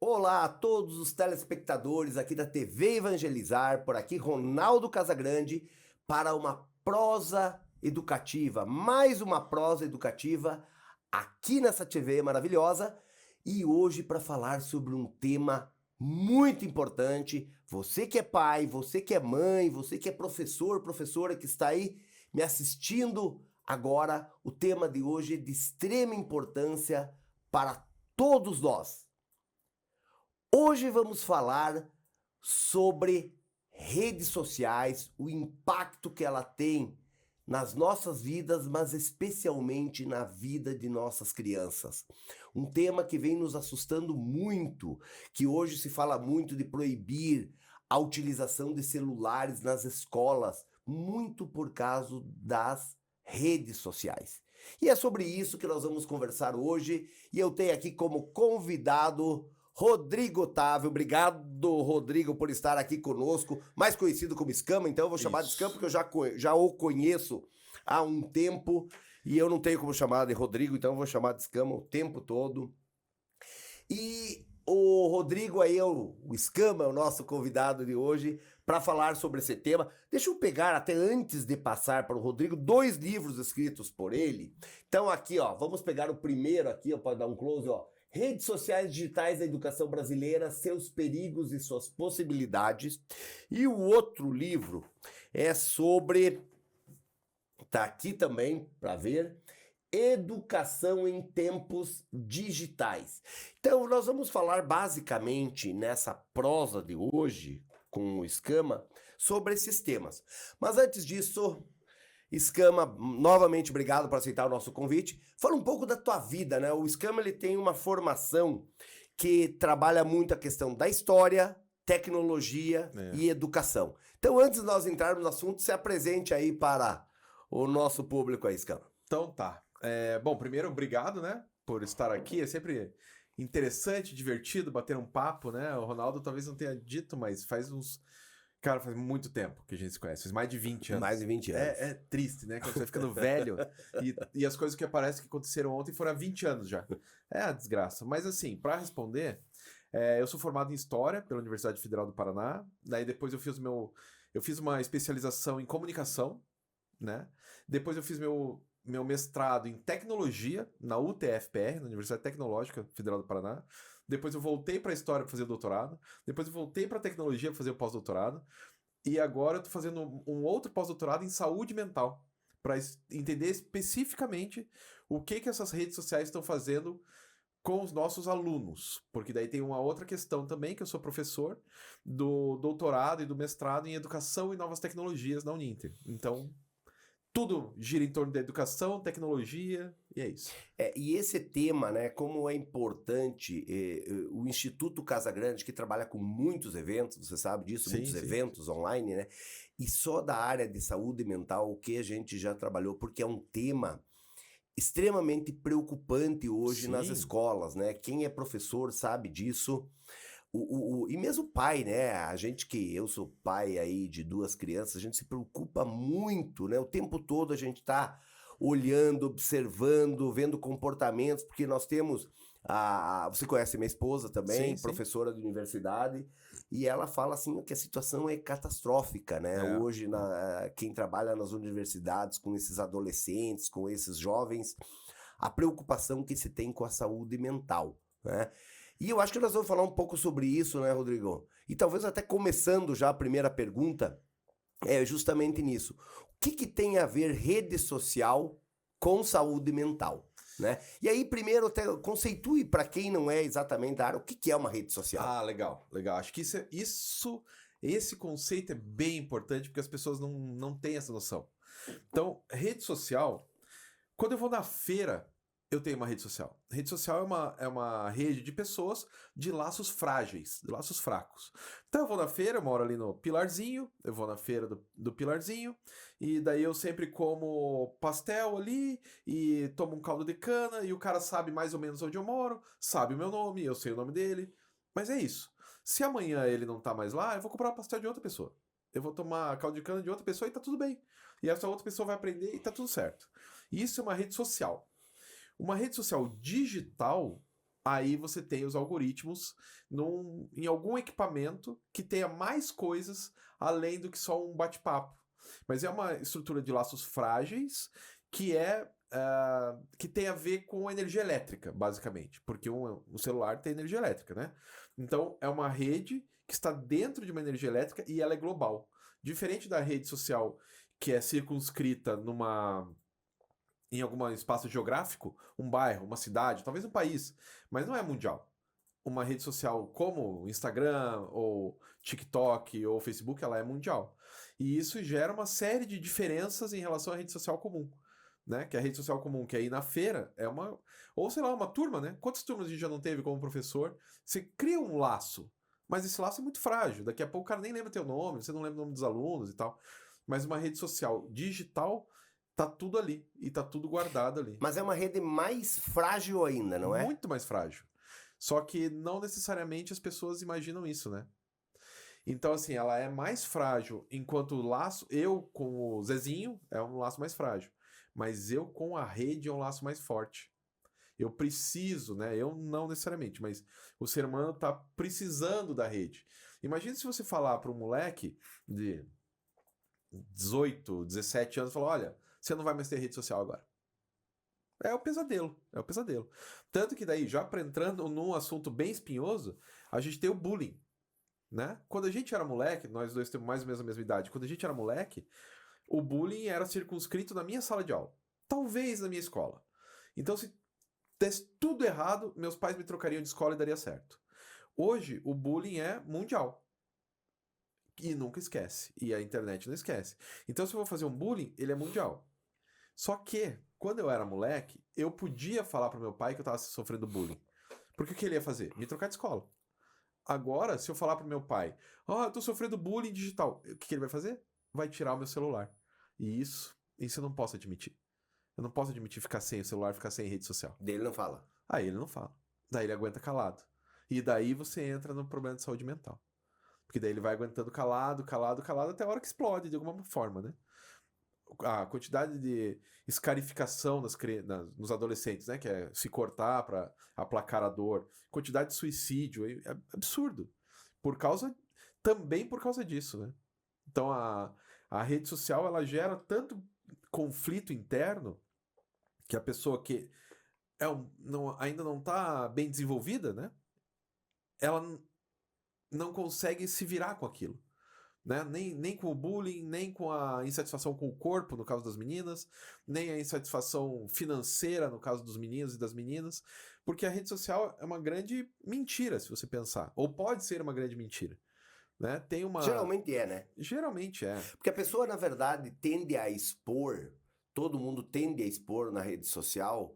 Olá a todos os telespectadores aqui da TV Evangelizar, por aqui Ronaldo Casagrande, para uma prosa educativa, mais uma prosa educativa aqui nessa TV maravilhosa e hoje para falar sobre um tema muito importante. Você que é pai, você que é mãe, você que é professor, professora que está aí me assistindo agora, o tema de hoje é de extrema importância para todos nós. Hoje vamos falar sobre redes sociais, o impacto que ela tem nas nossas vidas, mas especialmente na vida de nossas crianças. Um tema que vem nos assustando muito, que hoje se fala muito de proibir a utilização de celulares nas escolas, muito por causa das redes sociais. E é sobre isso que nós vamos conversar hoje, e eu tenho aqui como convidado Rodrigo Otávio. Obrigado, Rodrigo, por estar aqui conosco, mais conhecido como Escama, então eu vou chamar de Escama porque eu já o conheço há um tempo e eu não tenho como chamar de Rodrigo, então eu vou chamar de Escama o tempo todo. E o Rodrigo aí, o Escama, é o nosso convidado de hoje para falar sobre esse tema. Deixa eu pegar, até antes de passar para o Rodrigo, 2 livros escritos por ele. Então aqui, ó, vamos pegar o primeiro aqui, ó, pode dar um close, ó. Redes sociais digitais da educação brasileira, seus perigos e suas possibilidades. E o outro livro é sobre, tá aqui também para ver, Educação em Tempos Digitais. Então nós vamos falar basicamente nessa prosa de hoje com o Escama sobre esses temas. Mas antes disso, Escama, novamente obrigado por aceitar o nosso convite. Fala um pouco da tua vida, né? O Escama ele tem uma formação que trabalha muito a questão da história, tecnologia e educação. Então, antes de nós entrarmos no assunto, se apresente aí para o nosso público aí, Escama. Então tá. Bom, primeiro, obrigado, né, por estar aqui. É sempre interessante, divertido bater um papo, né? O Ronaldo talvez não tenha dito, mas faz muito tempo que a gente se conhece, faz mais de 20 anos. Mais de 20 anos. É triste, né? Quando você vai ficando velho e as coisas que parece que aconteceram ontem foram há 20 anos já. É a desgraça. Mas assim, para responder, eu sou formado em História pela Universidade Federal do Paraná. Daí depois eu fiz uma especialização em Comunicação, né? Depois eu fiz meu mestrado em Tecnologia na UTFPR, na Universidade Tecnológica Federal do Paraná. Depois eu voltei para História para fazer o doutorado. Depois eu voltei para Tecnologia para fazer o pós-doutorado. E agora eu estou fazendo um outro pós-doutorado em Saúde Mental, para entender especificamente o que essas redes sociais estão fazendo com os nossos alunos. Porque daí tem uma outra questão também, que eu sou professor do doutorado e do mestrado em Educação e Novas Tecnologias na Uninter. Então, tudo gira em torno da educação, tecnologia, e é isso. E esse tema, né, como é importante, o Instituto Casagrande, que trabalha com muitos eventos, você sabe disso, Sim, muitos sim. eventos online, né, e só da área de saúde mental, o que a gente já trabalhou, porque é um tema extremamente preocupante hoje nas Sim. escolas, né, quem é professor sabe disso. E mesmo pai, né? Eu sou pai aí de 2 crianças, a gente se preocupa muito, né? O tempo todo a gente tá olhando, observando, vendo comportamentos, porque nós temos você conhece minha esposa também, Sim. professora de universidade, e ela fala assim que a situação é catastrófica, né? Hoje, quem trabalha nas universidades com esses adolescentes, com esses jovens, a preocupação que se tem com a saúde mental, né? E eu acho que nós vamos falar um pouco sobre isso, né, Rodrigo? E talvez até começando já a primeira pergunta, é justamente nisso. O que tem a ver rede social com saúde mental, né? E aí, primeiro, até conceitue para quem não é exatamente da área, o que é uma rede social. Ah, legal. Acho que esse conceito é bem importante, porque as pessoas não têm essa noção. Então, rede social, quando eu vou na feira, eu tenho uma rede social. Rede social é uma rede de pessoas de laços frágeis, de laços fracos. Então eu vou na feira, eu moro ali no Pilarzinho, eu vou na feira do Pilarzinho, e daí eu sempre como pastel ali, e tomo um caldo de cana, e o cara sabe mais ou menos onde eu moro, sabe o meu nome, eu sei o nome dele. Mas é isso. Se amanhã ele não tá mais lá, eu vou comprar um pastel de outra pessoa. Eu vou tomar caldo de cana de outra pessoa e tá tudo bem. E essa outra pessoa vai aprender e tá tudo certo. Isso é uma rede social. Uma rede social digital Aí você tem os algoritmos em algum equipamento que tenha mais coisas além do que só um bate-papo. Mas é uma estrutura de laços frágeis que tem a ver com energia elétrica, basicamente. Porque um celular tem energia elétrica, né? Então, é uma rede que está dentro de uma energia elétrica e ela é global. Diferente da rede social que é circunscrita em algum espaço geográfico, um bairro, uma cidade, talvez um país, mas não é mundial. Uma rede social como o Instagram, ou TikTok, ou Facebook, ela é mundial. E isso gera uma série de diferenças em relação à rede social comum. Né? Que a rede social comum, que é ir na feira, ou sei lá, uma turma, né? Quantas turmas a gente já não teve como professor? Você cria um laço, mas esse laço é muito frágil. Daqui a pouco o cara nem lembra teu nome, você não lembra o nome dos alunos e tal. Mas uma rede social digital, tá tudo ali. E tá tudo guardado ali. Mas é uma rede mais frágil ainda, não é? Muito mais frágil. Só que não necessariamente as pessoas imaginam isso, né? Então, assim, ela é mais frágil enquanto o laço, eu com o Zezinho, é um laço mais frágil. Mas eu com a rede é um laço mais forte. Eu preciso, né? Eu não necessariamente, mas o ser humano tá precisando da rede. Imagina se você falar para um moleque de 18, 17 anos, falar, olha, você não vai mais ter rede social agora. É o pesadelo, é o pesadelo. Tanto que daí, já entrando num assunto bem espinhoso, a gente tem o bullying, né? Quando a gente era moleque, nós dois temos mais ou menos a mesma idade, quando a gente era moleque, o bullying era circunscrito na minha sala de aula. Talvez na minha escola. Então, se desse tudo errado, meus pais me trocariam de escola e daria certo. Hoje, o bullying é mundial. E nunca esquece. E a internet não esquece. Então, se eu vou fazer um bullying, ele é mundial. Só que, quando eu era moleque, eu podia falar pro meu pai que eu tava sofrendo bullying. Porque o que ele ia fazer? Me trocar de escola. Agora, se eu falar pro meu pai, eu tô sofrendo bullying digital, o que ele vai fazer? Vai tirar o meu celular. E isso eu não posso admitir. Eu não posso admitir ficar sem o celular, ficar sem rede social. Dele não fala. Aí ele não fala. Daí ele aguenta calado. E daí você entra no problema de saúde mental. Porque daí ele vai aguentando calado, calado, calado, até a hora que explode de alguma forma, né? A quantidade de escarificação nos adolescentes, né? Que é se cortar para aplacar a dor. Quantidade de suicídio. É absurdo. Também por causa disso, né? Então a rede social, ela gera tanto conflito interno que a pessoa que ainda não está bem desenvolvida, né? Ela não consegue se virar com aquilo. Né? Nem com o bullying, nem com a insatisfação com o corpo, no caso das meninas, nem a insatisfação financeira, no caso dos meninos e das meninas, porque a rede social é uma grande mentira, se você pensar. Ou pode ser uma grande mentira. Né? Geralmente é, né? Geralmente é. Porque a pessoa, na verdade, tende a expor, todo mundo tende a expor na rede social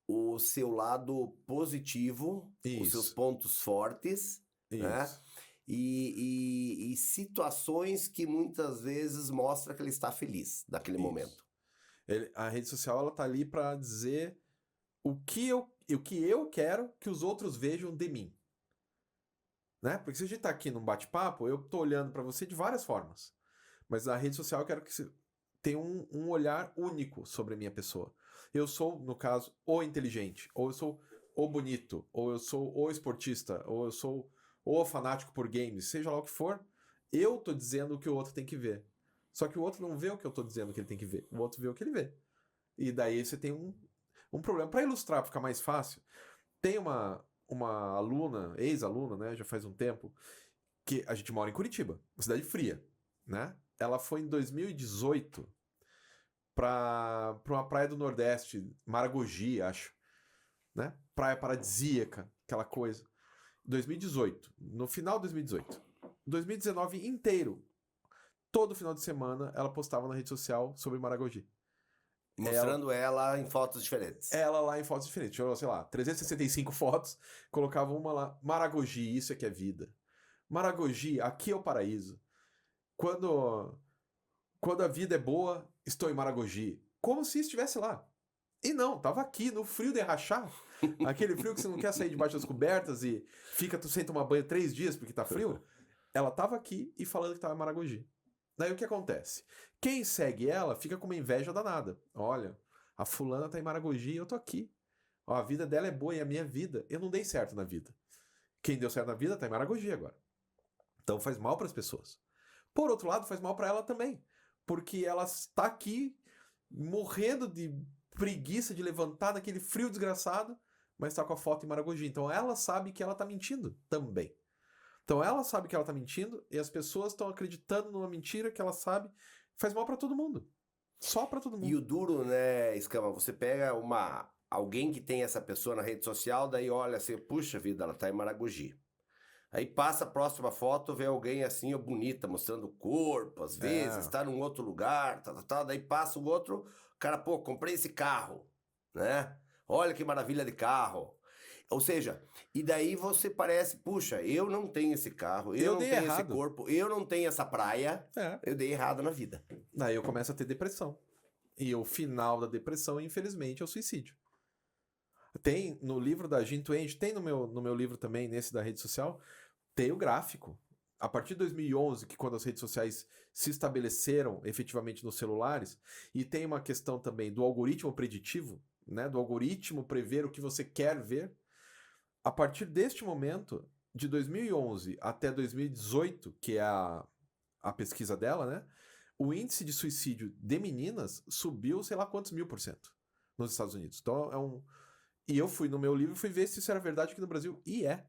o seu lado positivo, Isso. os seus pontos fortes, Isso. né? E situações que muitas vezes mostra que ele está feliz naquele momento. A rede social, ela tá ali para dizer o que eu quero que os outros vejam de mim. Né? Porque se a gente tá aqui num bate-papo, eu tô olhando para você de várias formas. Mas na rede social eu quero que você tenha um olhar único sobre a minha pessoa. Eu sou, no caso, o inteligente, ou eu sou o bonito, ou eu sou o esportista, ou eu sou o fanático por games, seja lá o que for, eu tô dizendo o que o outro tem que ver. Só que o outro não vê o que eu tô dizendo que ele tem que ver. O outro vê o que ele vê. E daí você tem um problema. Para ilustrar, para ficar mais fácil, tem uma aluna, ex-aluna, né, já faz um tempo, que a gente mora em Curitiba, uma cidade fria, né? Ela foi em 2018 para uma praia do Nordeste, Maragogi, acho, né? Praia paradisíaca, aquela coisa. 2018, no final de 2018. 2019 inteiro, todo final de semana, ela postava na rede social sobre Maragogi. Mostrando ela em fotos diferentes. Ela lá em fotos diferentes. Tirou, sei lá, 365 fotos, colocava uma lá. Maragogi, isso é que é vida. Maragogi, aqui é o paraíso. Quando a vida é boa, estou em Maragogi. Como se estivesse lá. E não, tava aqui, no frio de rachar. Aquele frio que você não quer sair debaixo das cobertas e tu sem tomar banho 3 dias porque tá frio. Ela tava aqui e falando que tava em Maragogi. Daí o que acontece? Quem segue ela fica com uma inveja danada. Olha, a fulana tá em Maragogi e eu tô aqui. Ó, a vida dela é boa e a minha vida, eu não dei certo na vida. Quem deu certo na vida tá em Maragogi agora. Então faz mal para as pessoas. Por outro lado, faz mal para ela também. Porque ela está aqui morrendo de preguiça de levantar naquele frio desgraçado, mas está com a foto em Maragogi. Então ela sabe que ela está mentindo também. Então ela sabe que ela está mentindo e as pessoas estão acreditando numa mentira que ela sabe. Faz mal para todo mundo. Só para todo mundo. E o duro, né, Escama, você pega alguém que tem essa pessoa na rede social, daí olha assim, puxa vida, ela tá em Maragogi. Aí passa a próxima foto, vê alguém assim, ó, bonita, mostrando o corpo, às vezes, tá num outro lugar, daí passa o outro, cara, pô, comprei esse carro, né? Olha que maravilha de carro. Ou seja, e daí você parece, puxa, eu não tenho esse carro, eu não tenho esse corpo, eu não tenho essa praia, eu dei errado na vida. Daí eu começo a ter depressão. E o final da depressão, infelizmente, é o suicídio. Tem no livro da Jean Twenge, tem no meu livro também, nesse da rede social, tem o gráfico. A partir de 2011, que quando as redes sociais se estabeleceram efetivamente nos celulares, e tem uma questão também do algoritmo preditivo, né, do algoritmo prever o que você quer ver, a partir deste momento, de 2011 até 2018, que é a pesquisa dela, né, o índice de suicídio de meninas subiu sei lá quantos 1000% nos Estados Unidos. Então E eu fui no meu livro e fui ver se isso era verdade aqui no Brasil. E é.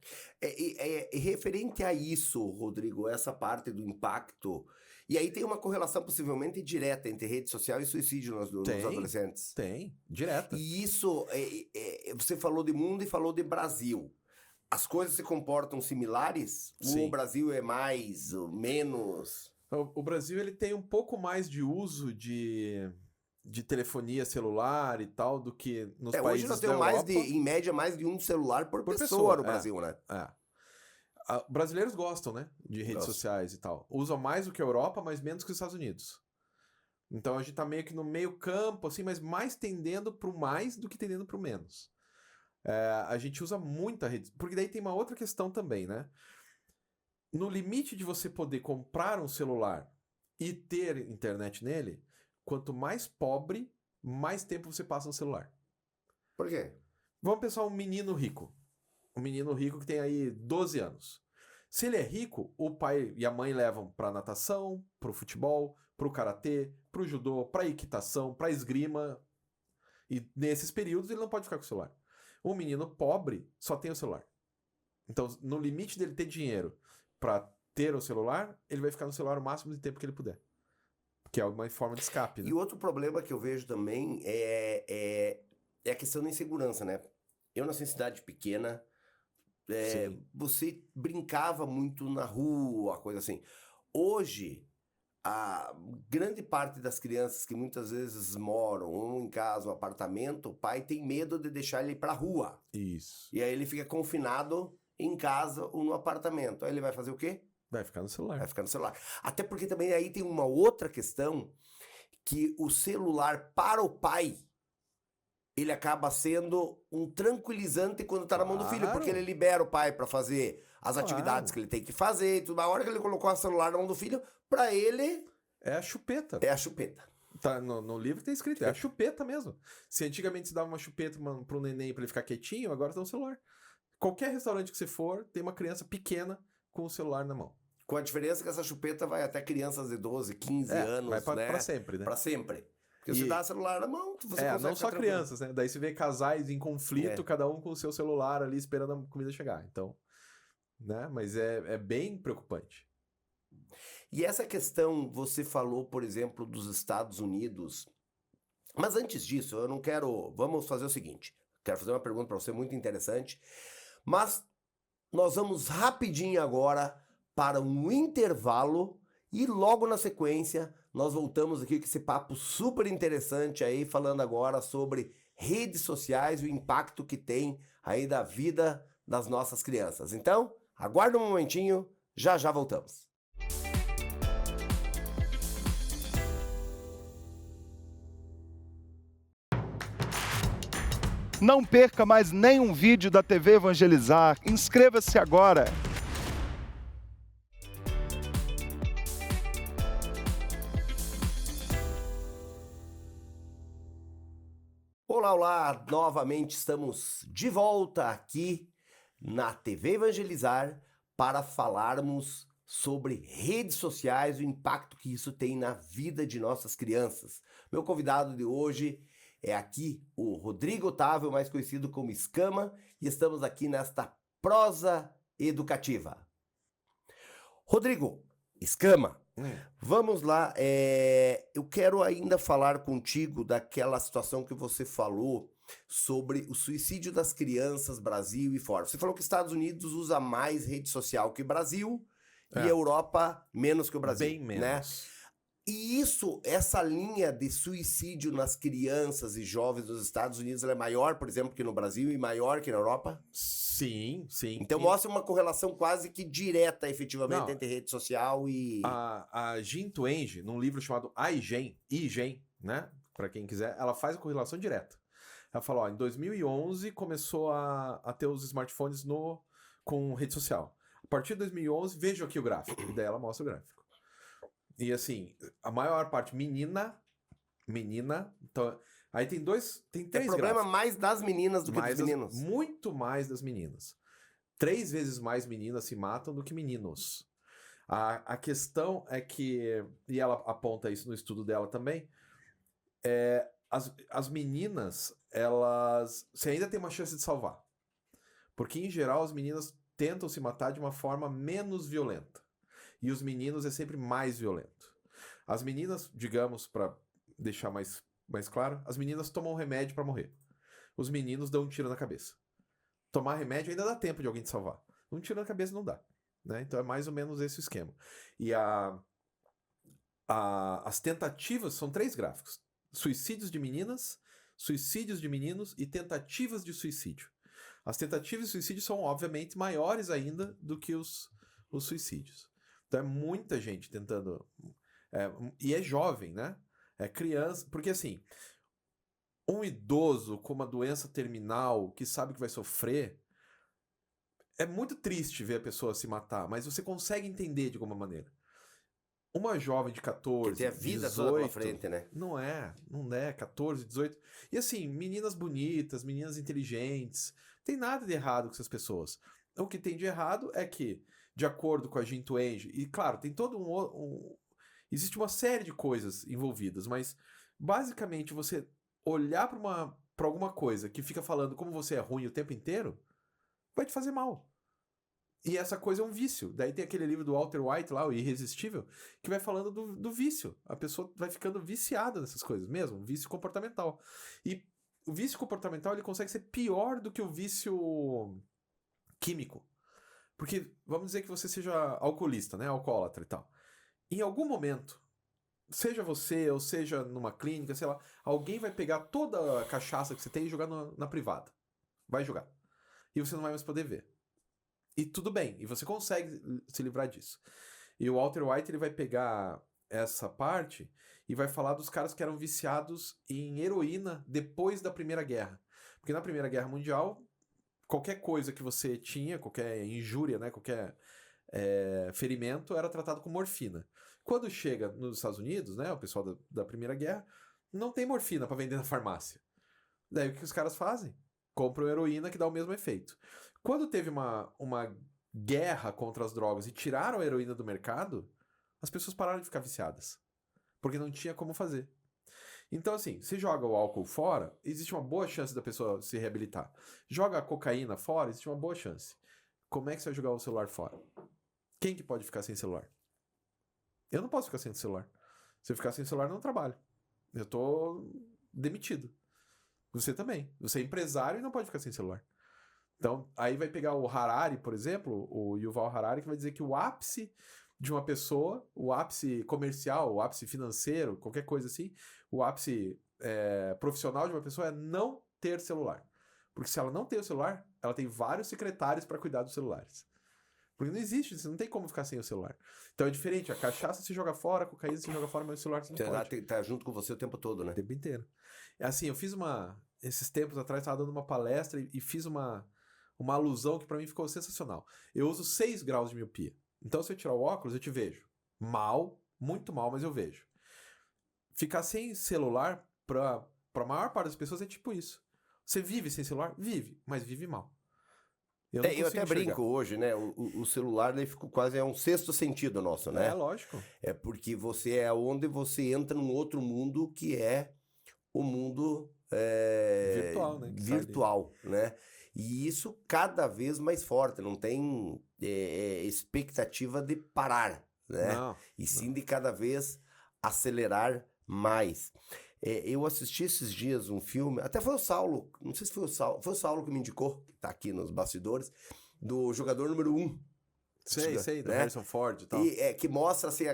Referente a isso, Rodrigo, essa parte do impacto. E aí tem uma correlação possivelmente direta entre rede social e suicídio nos adolescentes. Tem, direta. E isso, você falou de mundo e falou de Brasil. As coisas se comportam similares? Sim. Ou o Brasil é mais ou menos? O Brasil ele tem um pouco mais de uso de telefonia celular e tal do que nos países hoje nós temos em média mais de um celular por pessoa no Brasil, né? Brasileiros gostam, né, de redes sociais e tal. Usam mais do que a Europa, mas menos que os Estados Unidos. Então a gente tá meio que no meio campo, assim, mas mais tendendo pro mais do que tendendo pro menos. A gente usa muita rede, porque daí tem uma outra questão também, né? No limite de você poder comprar um celular e ter internet nele, quanto mais pobre, mais tempo você passa no celular. Por quê? Vamos pensar um menino rico. Um menino rico que tem aí 12 anos. Se ele é rico, o pai e a mãe levam pra natação, pro futebol, pro karatê, pro judô, pra equitação, pra esgrima. E nesses períodos ele não pode ficar com o celular. O menino pobre só tem o celular. Então, no limite dele ter dinheiro pra ter o celular, ele vai ficar no celular o máximo de tempo que ele puder. Que é uma forma de escape, né? E outro problema que eu vejo também é a questão da insegurança, né? Eu nasci em cidade pequena, você brincava muito na rua, coisa assim. Hoje, a grande parte das crianças que muitas vezes moram em casa, um apartamento, o pai tem medo de deixar ele ir pra rua. Isso. E aí ele fica confinado em casa ou no apartamento. Aí ele vai fazer o quê? Vai ficar no celular. Vai ficar no celular. Até porque também aí tem uma outra questão, que o celular para o pai, ele acaba sendo um tranquilizante quando tá na mão do filho, porque ele libera o pai para fazer as atividades que ele tem que fazer e tudo. Na hora que ele colocou o celular na mão do filho, para ele... É a chupeta. É a chupeta. Tá, no livro tem escrito, é a chupeta mesmo. Se antigamente se dava uma chupeta pro neném pra ele ficar quietinho, agora tem um celular. Qualquer restaurante que você for, tem uma criança pequena com o celular na mão. Com a diferença que essa chupeta vai até crianças de 12, 15 anos, vai pra, né? Pra sempre, né? Pra sempre. Porque você dá celular na mão, você consegue não só crianças, né? Daí você vê casais em conflito, cada um com o seu celular ali esperando a comida chegar. Então, né? Mas é bem preocupante. E essa questão, você falou, por exemplo, dos Estados Unidos. Mas antes disso, eu não quero... Vamos fazer o seguinte. Quero fazer uma pergunta para você muito interessante. Mas nós vamos rapidinho agora para um intervalo e logo na sequência nós voltamos aqui com esse papo super interessante aí, falando agora sobre redes sociais e o impacto que tem aí da vida das nossas crianças. Então, aguarda um momentinho, já voltamos. Não perca mais nenhum vídeo da TV Evangelizar. Inscreva-se agora. Olá, olá! Novamente estamos de volta aqui na TV Evangelizar para falarmos sobre redes sociais, o impacto que isso tem na vida de nossas crianças. Meu convidado de hoje é aqui o Rodrigo Otávio, mais conhecido como Escama, e estamos aqui nesta prosa educativa. Rodrigo, Escama, vamos lá, eu quero ainda falar contigo daquela situação que você falou sobre o suicídio das crianças, Brasil e fora. Você falou que Estados Unidos usa mais rede social que o Brasil e Europa menos que o Brasil. Bem menos. Né? E essa linha de suicídio nas crianças e jovens nos Estados Unidos, ela é maior, por exemplo, que no Brasil e maior que na Europa? Sim, sim. Então mostra uma correlação quase que direta, efetivamente, Não. entre rede social e... A Jean Twenge, num livro chamado iGen, né? Para quem quiser, ela faz a correlação direta. Ela fala, ó, em 2011 começou a ter os smartphones com rede social. A partir de 2011, veja aqui o gráfico. E daí ela mostra o gráfico. E assim, a maior parte menina, então, aí tem três problema gráficos. mais das meninas do que dos meninos. Muito mais das meninas. 3 vezes mais meninas se matam do que meninos. A questão é que, e ela aponta isso no estudo dela também, as meninas, você ainda tem uma chance de salvar. Porque, em geral, as meninas tentam se matar de uma forma menos violenta. E os meninos é sempre mais violento. As meninas, digamos, para deixar mais claro, as meninas tomam remédio para morrer. Os meninos dão um tiro na cabeça. Tomar remédio ainda dá tempo de alguém te salvar. Um tiro na cabeça não dá. Né? Então é mais ou menos esse o esquema. E as tentativas são 3 gráficos. Suicídios de meninas, suicídios de meninos e tentativas de suicídio. As tentativas de suicídio são, obviamente, maiores ainda do que os suicídios. Então é muita gente tentando... e é jovem, né? É criança... Porque assim, um idoso com uma doença terminal que sabe que vai sofrer, é muito triste ver a pessoa se matar, mas você consegue entender de alguma maneira. Uma jovem de 14, que tem a vida 18, toda pela frente, né? Não é, 14, 18. E assim, meninas bonitas, meninas inteligentes, não tem nada de errado com essas pessoas. O que tem de errado é que, de acordo com a Jean Twenge, e claro, tem todo existe uma série de coisas envolvidas, mas basicamente você olhar para alguma coisa que fica falando como você é ruim o tempo inteiro, vai te fazer mal. E essa coisa é um vício. Daí tem aquele livro do Walter White lá, O Irresistível, que vai falando do vício. A pessoa vai ficando viciada nessas coisas mesmo, um vício comportamental. E o vício comportamental ele consegue ser pior do que o vício químico. Porque vamos dizer que você seja alcoolista, né? Alcoólatra e tal. Em algum momento, seja você ou seja numa clínica, sei lá, alguém vai pegar toda a cachaça que você tem e jogar na privada. Vai jogar. E você não vai mais poder ver. E tudo bem, e você consegue se livrar disso. E o Walter White ele vai pegar essa parte e vai falar dos caras que eram viciados em heroína depois da Primeira Guerra. Porque na Primeira Guerra Mundial, qualquer coisa que você tinha, qualquer injúria, né, qualquer ferimento, era tratado com morfina. Quando chega nos Estados Unidos, né, o pessoal da Primeira Guerra, não tem morfina para vender na farmácia. Daí o que os caras fazem? Compram heroína que dá o mesmo efeito. Quando teve uma guerra contra as drogas e tiraram a heroína do mercado, as pessoas pararam de ficar viciadas. Porque não tinha como fazer. Então, assim, se joga o álcool fora, existe uma boa chance da pessoa se reabilitar. Joga a cocaína fora, existe uma boa chance. Como é que você vai jogar o celular fora? Quem que pode ficar sem celular? Eu não posso ficar sem celular. Se eu ficar sem celular, eu não trabalho. Eu tô demitido. Você também. Você é empresário e não pode ficar sem celular. Então, aí vai pegar o Harari, por exemplo, o Yuval Harari, que vai dizer que o ápice de uma pessoa, o ápice comercial, o ápice financeiro, qualquer coisa assim, o ápice profissional de uma pessoa é não ter celular. Porque se ela não tem o celular, ela tem vários secretários para cuidar dos celulares. Porque não existe, você não tem como ficar sem o celular. Então é diferente, a cachaça se joga fora, a cocaína se joga fora, mas o celular você não pode. Tá junto com você o tempo todo, né? O tempo inteiro. Assim, eu fiz esses tempos atrás, estava dando uma palestra e fiz uma alusão que para mim ficou sensacional. Eu uso 6 graus de miopia. Então, se eu tirar o óculos, eu te vejo. Mal, muito mal, mas eu vejo. Ficar sem celular para Para a maior parte das pessoas é tipo isso. Você vive sem celular? Vive, mas vive mal. Eu Eu consigo até enxergar. brinco hoje, né? O celular ele ficou quase um sexto sentido nosso, né? É lógico. É porque você é onde você entra num outro mundo que é o mundo Virtual, né? Que virtual, né? E isso cada vez mais forte, não tem expectativa de parar, né? Não. E sim de cada vez acelerar mais. Eu assisti esses dias um filme, até foi o Saulo, não sei se foi o Saulo que me indicou, que tá aqui nos bastidores, do jogador número 1. Sei, do né? Harrison Ford e tal. E que mostra assim,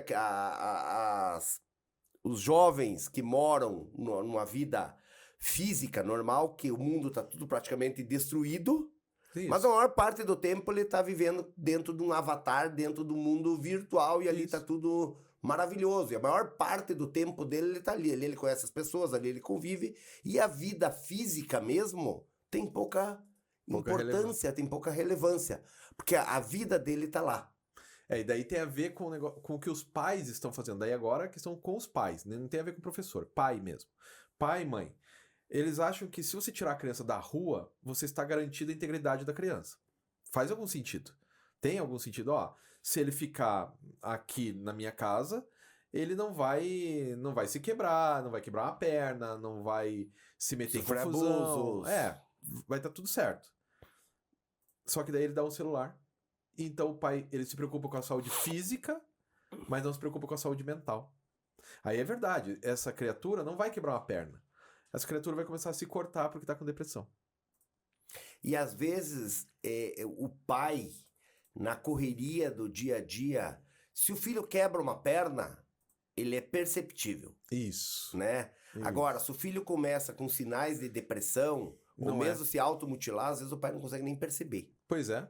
os jovens que moram numa vida física normal, que o mundo tá tudo praticamente destruído, Isso. mas a maior parte do tempo ele tá vivendo dentro de um avatar, dentro do mundo virtual, e ali Isso. tá tudo maravilhoso. E a maior parte do tempo dele ele tá ali. Ali ele conhece as pessoas, ali ele convive. E a vida física mesmo tem pouca importância, tem pouca relevância. Porque a vida dele tá lá. E daí tem a ver com o que os pais estão fazendo. Daí agora a questão com os pais, né? Não tem a ver com o professor, pai mesmo. Pai e mãe. Eles acham que se você tirar a criança da rua, você está garantindo a integridade da criança. Faz algum sentido. Tem algum sentido? Ó, se ele ficar aqui na minha casa, ele não vai se quebrar, não vai quebrar uma perna, não vai se meter em Sofrer confusão. abusos. Vai estar tudo certo. Só que daí ele dá um celular. Então o pai, ele se preocupa com a saúde física, mas não se preocupa com a saúde mental. Aí é verdade, essa criatura não vai quebrar uma perna. Essa criatura vai começar a se cortar porque está com depressão. E às vezes o pai, na correria do dia a dia, se o filho quebra uma perna, ele é perceptível, Isso. né? Isso. Agora, se o filho começa com sinais de depressão, ou Não mesmo se automutilar, às vezes o pai não consegue nem perceber. Pois é.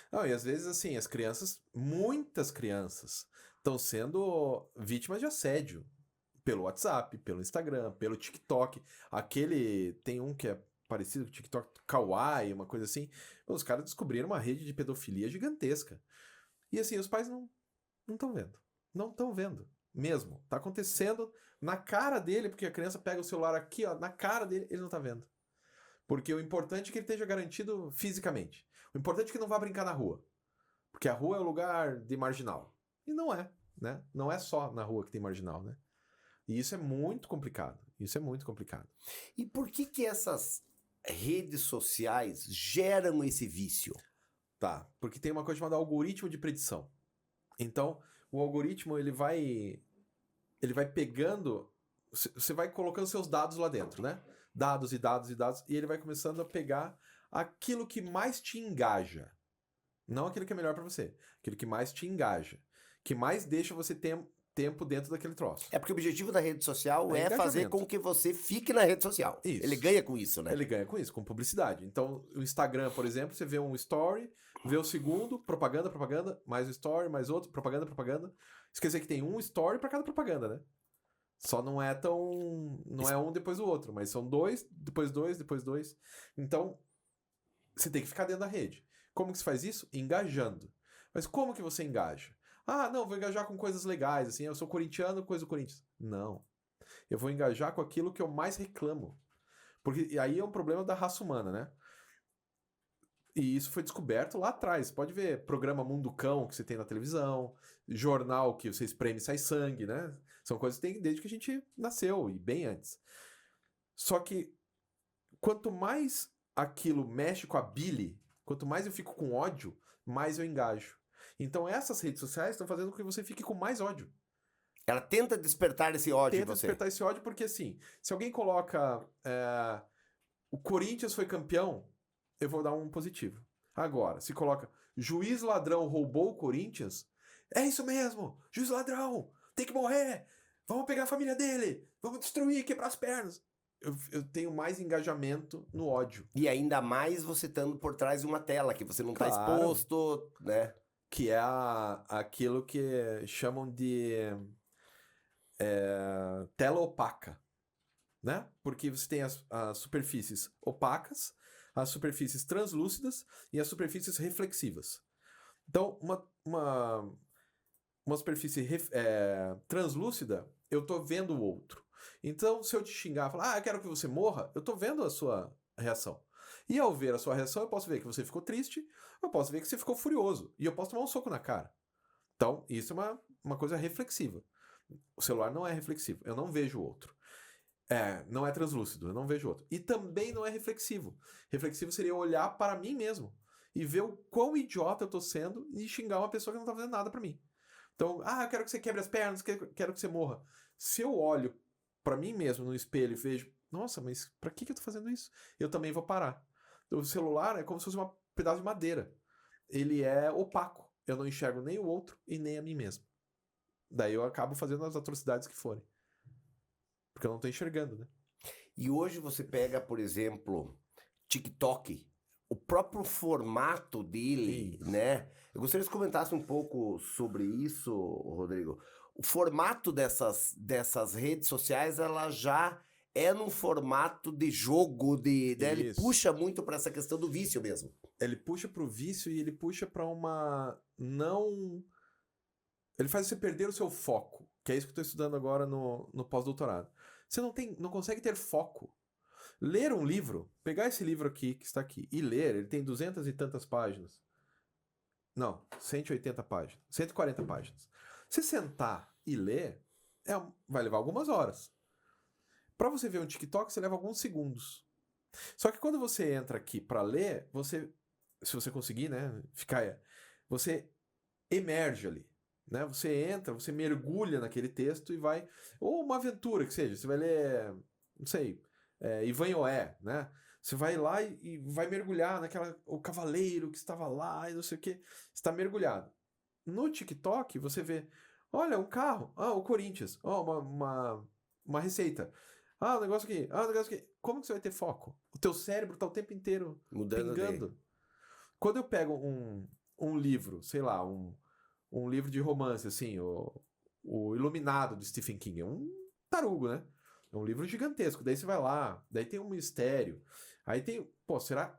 Não, e às vezes, assim, as crianças, muitas crianças, estão sendo vítimas de assédio. Pelo WhatsApp, pelo Instagram, pelo TikTok. Tem um que é parecido com o TikTok, Kawaii, uma coisa assim. Os caras descobriram uma rede de pedofilia gigantesca. E assim, os pais não estão vendo. Não estão vendo. Mesmo. Tá acontecendo na cara dele, porque a criança pega o celular aqui, ó, na cara dele, ele não tá vendo. Porque o importante é que ele esteja garantido fisicamente. O importante é que não vá brincar na rua. Porque a rua é o lugar de marginal. E não é, né? Não é só na rua que tem marginal, né? E isso é muito complicado. Isso é muito complicado. E por que essas redes sociais geram esse vício? Tá, porque tem uma coisa chamada algoritmo de predição. Então, o algoritmo, ele vai pegando, você vai colocando seus dados lá dentro, né? Dados e dados e dados, e ele vai começando a pegar aquilo que mais te engaja. Não aquilo que é melhor para você, aquilo que mais te engaja, que mais deixa você tempo dentro daquele troço. É porque o objetivo da rede social é engajamento. fazer com que você fique na rede social. Isso. Ele ganha com isso, né? Ele ganha com isso, com publicidade. Então, o Instagram, por exemplo, você vê um story, vê o segundo, propaganda, mais um story, mais outro, propaganda. Esquecer que tem um story para cada propaganda, né? Só não é um depois do outro, mas são dois, depois dois. Então, você tem que ficar dentro da rede. Como que se faz isso? Engajando. Mas como que você engaja? Ah, não, vou engajar com coisas legais, assim, eu sou corintiano, coisa do Corinthians. Não. Eu vou engajar com aquilo que eu mais reclamo. Porque aí é um problema da raça humana, né? E isso foi descoberto lá atrás. Pode ver programa Mundo Cão que você tem na televisão, jornal que você espreme e sai sangue, né? São coisas que tem desde que a gente nasceu e bem antes. Só que quanto mais aquilo mexe com a bile, quanto mais eu fico com ódio, mais eu engajo. Então essas redes sociais estão fazendo com que você fique com mais ódio. Ela tenta despertar esse ódio em você. Despertar esse ódio porque, assim, se alguém coloca o Corinthians foi campeão, eu vou dar um positivo. Agora, se coloca juiz ladrão roubou o Corinthians, é isso mesmo, juiz ladrão, tem que morrer, vamos pegar a família dele, vamos destruir, quebrar as pernas. Eu tenho mais engajamento no ódio. E ainda mais você estando por trás de uma tela, que você não está exposto, né? Que é aquilo que chamam de tela opaca, né? Porque você tem as superfícies opacas, as superfícies translúcidas e as superfícies reflexivas. Então, uma superfície translúcida eu tô vendo o outro. Então, se eu te xingar, falar, eu quero que você morra, eu tô vendo a sua reação. E ao ver a sua reação, eu posso ver que você ficou triste, eu posso ver que você ficou furioso, e eu posso tomar um soco na cara. Então, isso é uma coisa reflexiva. O celular não é reflexivo, eu não vejo o outro. Não é translúcido, eu não vejo o outro. E também não é reflexivo. Reflexivo seria olhar para mim mesmo e ver o quão idiota eu tô sendo e xingar uma pessoa que não tá fazendo nada para mim. Então, eu quero que você quebre as pernas, quero que você morra. Se eu olho para mim mesmo no espelho e vejo, nossa, mas pra que eu tô fazendo isso? Eu também vou parar. O celular é como se fosse um pedaço de madeira. Ele é opaco. Eu não enxergo nem o outro e nem a mim mesmo. Daí eu acabo fazendo as atrocidades que forem. Porque eu não tô enxergando, né? E hoje você pega, por exemplo, TikTok, o próprio formato dele, né? Eu gostaria que você comentasse um pouco sobre isso, Rodrigo. O formato dessas redes sociais, ela já é num formato de jogo, né? Ele Isso. puxa muito para essa questão do vício mesmo. Ele puxa pro vício e ele puxa pra uma não... Ele faz você perder o seu foco, que é isso que eu tô estudando agora no pós-doutorado. Você não consegue ter foco. Ler um livro, pegar esse livro aqui, que está aqui, e ler, ele tem 200 e tantas páginas. Não, 180 páginas, 140 páginas. Se sentar e ler, vai levar algumas horas. Para você ver um TikTok, você leva alguns segundos. Só que quando você entra aqui para ler, se você conseguir, né, você emerge ali, né? Você entra, você mergulha naquele texto e vai, ou uma aventura que seja, você vai ler, não sei, Ivan Oé, né? Você vai lá e vai mergulhar o cavaleiro que estava lá e não sei o que, está mergulhado. No TikTok, você vê, olha, um carro, o Corinthians, uma receita, um negócio aqui, um negócio aqui. Como que você vai ter foco? O teu cérebro tá o tempo inteiro Mudando pingando. Quando eu pego um livro, sei lá, um livro de romance, assim, o Iluminado, de Stephen King, é um tarugo, né? É um livro gigantesco. Daí você vai lá, daí tem um mistério. Aí tem,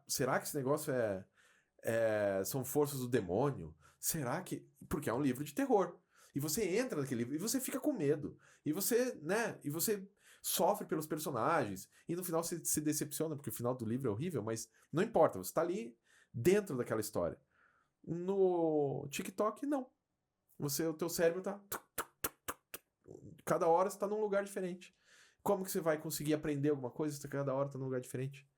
será que esse negócio são forças do demônio? Será que... Porque é um livro de terror. E você entra naquele livro e você fica com medo. E você, né? E você sofre pelos personagens. E no final você se decepciona, porque o final do livro é horrível, mas não importa, você tá ali dentro daquela história. No TikTok, não. O teu cérebro tá... Cada hora você tá num lugar diferente. Como que você vai conseguir aprender alguma coisa se cada hora tá num lugar diferente?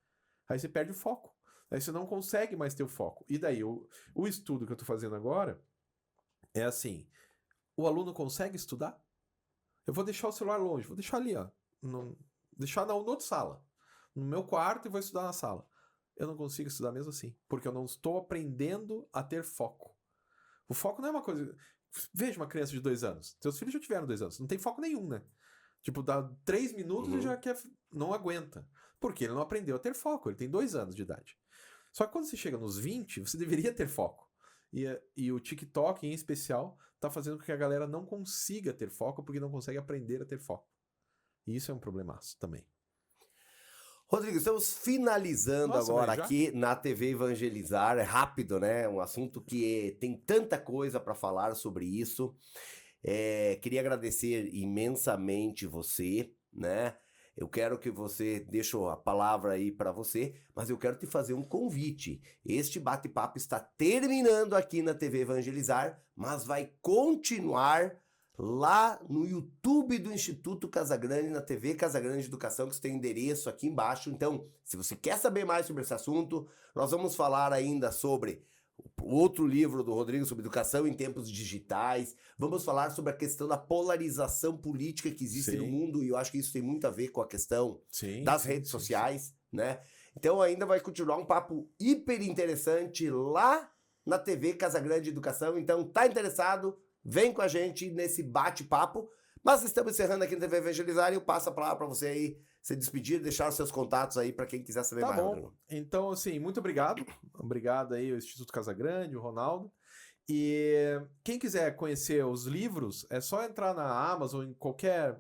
Aí você perde o foco. Aí você não consegue mais ter o foco. E daí, o estudo que eu tô fazendo agora é assim, o aluno consegue estudar? Eu vou deixar o celular longe, vou deixar ali, ó. Deixar na outra sala. No meu quarto e vou estudar na sala. Eu não consigo estudar mesmo assim, porque eu não estou aprendendo a ter foco. O foco não é uma coisa... Veja uma criança de 2 anos. Seus filhos já tiveram 2 anos. Não tem foco nenhum, né? Tipo, dá 3 minutos e já não aguenta. Porque ele não aprendeu a ter foco. Ele tem 2 anos de idade. Só que quando você chega nos 20, você deveria ter foco. E o TikTok, em especial, tá fazendo com que a galera não consiga ter foco porque não consegue aprender a ter foco. E isso é um problemaço também. Rodrigo, estamos finalizando agora aqui na TV Evangelizar. É rápido, né? Um assunto que tem tanta coisa para falar sobre isso. Queria agradecer imensamente você, né? Eu quero que você deixe a palavra aí para você, mas eu quero te fazer um convite. Este bate-papo está terminando aqui na TV Evangelizar, mas vai continuar lá no YouTube do Instituto Casagrande, na TV Casagrande Educação, que você tem endereço aqui embaixo. Então, se você quer saber mais sobre esse assunto, nós vamos falar ainda sobre o outro livro do Rodrigo sobre educação em tempos digitais. Vamos falar sobre a questão da polarização política que existe no mundo, e eu acho que isso tem muito a ver com a questão das redes sociais, né? Então ainda vai continuar um papo hiper interessante lá na TV Casagrande Educação. Então, tá interessado? Vem com a gente nesse bate-papo. Mas estamos encerrando aqui na TV Evangelizar e eu passo a palavra para você aí se despedir, deixar os seus contatos aí para quem quiser saber mais. Tá bom. Então, assim, muito obrigado. Obrigado aí ao Instituto Casagrande, o Ronaldo. E quem quiser conhecer os livros, é só entrar na Amazon, em qualquer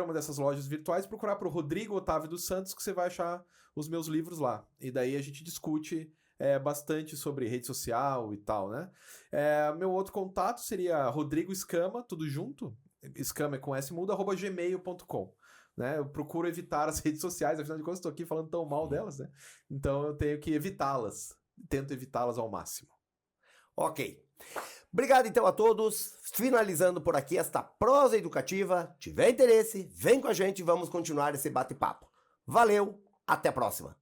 uma dessas lojas virtuais, procurar por Rodrigo Otávio dos Santos, que você vai achar os meus livros lá. E daí a gente discute bastante sobre rede social e tal, né? Meu outro contato seria Rodrigo Escama, tudo junto, scam é com S mudo, @gmail.com. Né? Eu procuro evitar as redes sociais, afinal de contas, estou aqui falando tão mal delas, né? Então eu tenho que evitá-las. Tento evitá-las ao máximo. Ok. Obrigado então a todos. Finalizando por aqui esta prosa educativa. Tiver interesse, vem com a gente e vamos continuar esse bate-papo. Valeu, até a próxima.